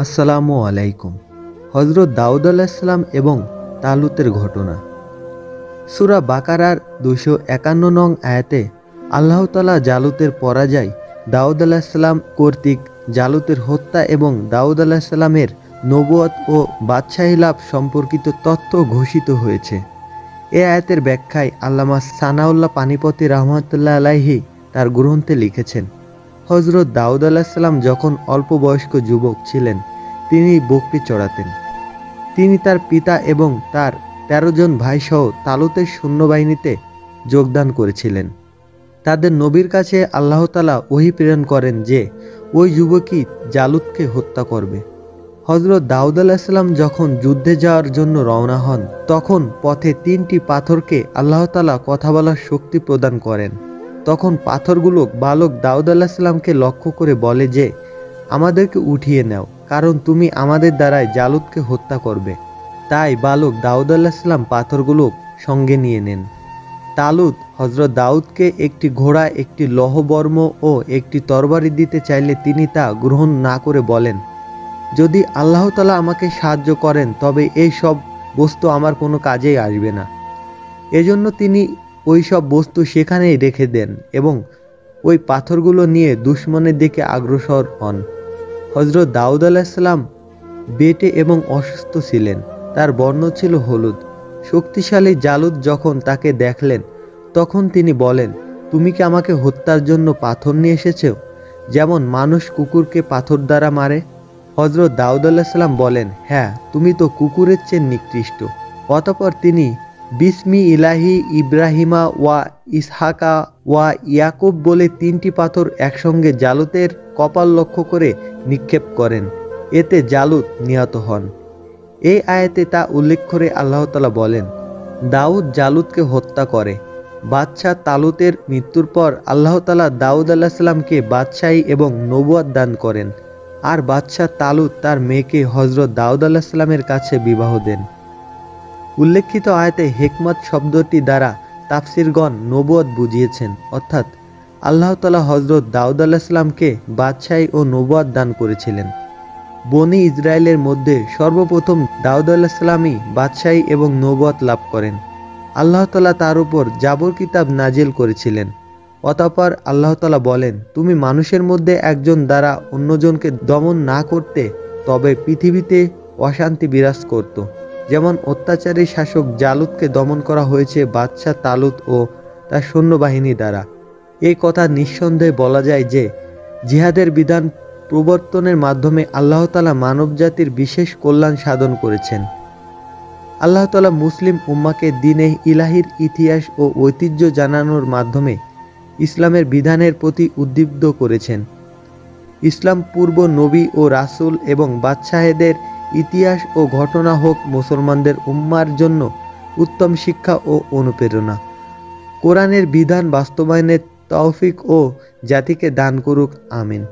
আসসালামু আলাইকুম। হজরত দাউদ আলাইসাল্লাম এবং তালুতের ঘটনা। সূরা বাকারার 251 নং আয়াতে আল্লাহ তাআলা জালুতের পরাজয়, দাউদ আলাইসাল্লাম কর্তৃক জালুতের হত্যা এবং দাউদ আলাইসাল্লামের নবুয়ত ও বাদশাহী লাভ সম্পর্কিত তথ্য ঘোষিত হয়েছে। এ আয়াতের ব্যাখ্যায় আল্লামা সানাউল্লাহ পানিপতি রহমতুল্লাহ আলাইহি তার গ্রন্থে লিখেছেন, হজরত দাউদ আলাইসাল্লাম যখন অল্প বয়স্ক যুবক ছিলেন তিনি বকরি চড়াতেন। তিনি তার পিতা এবং তার 13 জন ভাই সহ তালুতের সৈন্যবাহিনীতে যোগদান করেছিলেন। তাদের নবীর কাছে আল্লাহ তাআলা ওহী প্রেরণ করেন যে ওই যুবকই জালুতকে হত্যা করবে। হজরত দাউদ আলাইসাল্লাম যখন যুদ্ধে যাওয়ার জন্য রওনা হন তখন পথে 3টি পাথরকে আল্লাহ তাআলা কথা বলার শক্তি প্রদান করেন। তখন পাথরগুলো বালক দাউদ আলাইসাল্লামকে লক্ষ্য করে বলে যে, আমাদেরকে উঠিয়ে নাও, কারণ তুমি আমাদের দ্বারাই জালুতকে হত্যা করবে। তাই বালক দাউদ আলাইসাল্লাম পাথরগুলো সঙ্গে নিয়ে নেন। তালুত হজরত দাউদকে একটি ঘোড়া, একটি লৌহবর্ম ও একটি তরবারি দিতে চাইলে তিনি তা গ্রহণ না করে বলেন, যদি আল্লাহ তাআলা আমাকে সাহায্য করেন তবে এই সব বস্তু আমার কোনো কাজেই আসবে না। এজন্য তিনি ওই সব বস্তু সেখানেই রেখে দেন এবং ওই পাথরগুলো নিয়ে দুশমনের দিকে অগ্রসর হন। হজরত দাউদ আলাইসাল্লাম বেঁটে এবং অসুস্থ ছিলেন। তার বর্ণ ছিল হলুদ। শক্তিশালী জালুত যখন তাকে দেখলেন তখন তিনি বলেন, তুমি কি আমাকে হত্যার জন্য পাথর নিয়ে এসেছো, যেমন মানুষ কুকুরকে পাথর দ্বারা মারে? হজরত দাউদ আলাইসাল্লাম বলেন, হ্যাঁ, তুমি তো কুকুরের চেয়ে নিকৃষ্ট। অতঃপর তিনি বিসমি ইলাহি ইব্রাহিমা ওয়া ইসহাকা ওয়া ইয়াকুব বলে 3টি পাথর একসঙ্গে জালুতের কপাল লক্ষ্য করে নিক্ষেপ করেন। এতে জালুত নিহত হন। এই আয়াতে তা উল্লেখ করে আল্লাহ তাআলা বলেন, দাউদ জালুতকে হত্যা করে। বাদশাহ তালুতের মৃত্যুর পর আল্লাহ তাআলা দাউদ আলাইসাল্লামকে বাদশাহী এবং নবুয়ত দান করেন, আর বাদশাহ তালুত তার মেয়েকে হজরত দাউদ আলাইসাল্লামের কাছে বিবাহ দেন। উল্লেখিত আয়াতে হিকমত শব্দটি দ্বারা তাফসিরগণ নবুয়ত বুঝিয়েছেন, অর্থাৎ আল্লাহ তাআলা হজরত দাউদ আলাইসাল্লামকে বাদশাহী ও নবুয়ত দান করেছিলেন। বনি ইসরায়েলের মধ্যে সর্বপ্রথম দাউদ আলাইসাল্লামই বাদশাহী এবং নবুয়ত লাভ করেন। আল্লাহ তাআলা তার উপর জাবর কিতাব নাজিল করেছিলেন। অতঃপর আল্লাহ তাআলা বলেন, তুমি মানুষের মধ্যে একজন দ্বারা অন্যজনকে দমন না করতে তবে পৃথিবীতে অশান্তি বিরাজ করত। যেমন অত্যাচারী শাসক জালুতকে দমন করা হয়েছে বাদশাহ তালুত ও তার সৈন্যবাহিনী দ্বারা। এই কথা নিঃসন্দেহে বলা যায় যে জিহাদের বিধান প্রবর্তনের মাধ্যমে আল্লাহ তাআলা মানবজাতির বিশেষ কল্যাণ সাধন করেছেন। আল্লাহ তাআলা মুসলিম উম্মাকে দ্বীনে ইলাহির ইতিহাস ও ঐতিহ্য জানানোর মাধ্যমে ইসলামের বিধানের প্রতি উদ্বুদ্ধ করেছেন। ইসলাম পূর্ব নবী ও রাসূল এবং বাদশাহদের ইতিহাস ও ঘটনা হোক মুসলমানদের উম্মার জন্য উত্তম শিক্ষা ও অনুপ্রেরণা। কোরআনের বিধান বাস্তবায়নের তৌফিক ও জাতিকে দান করুক, আমিন।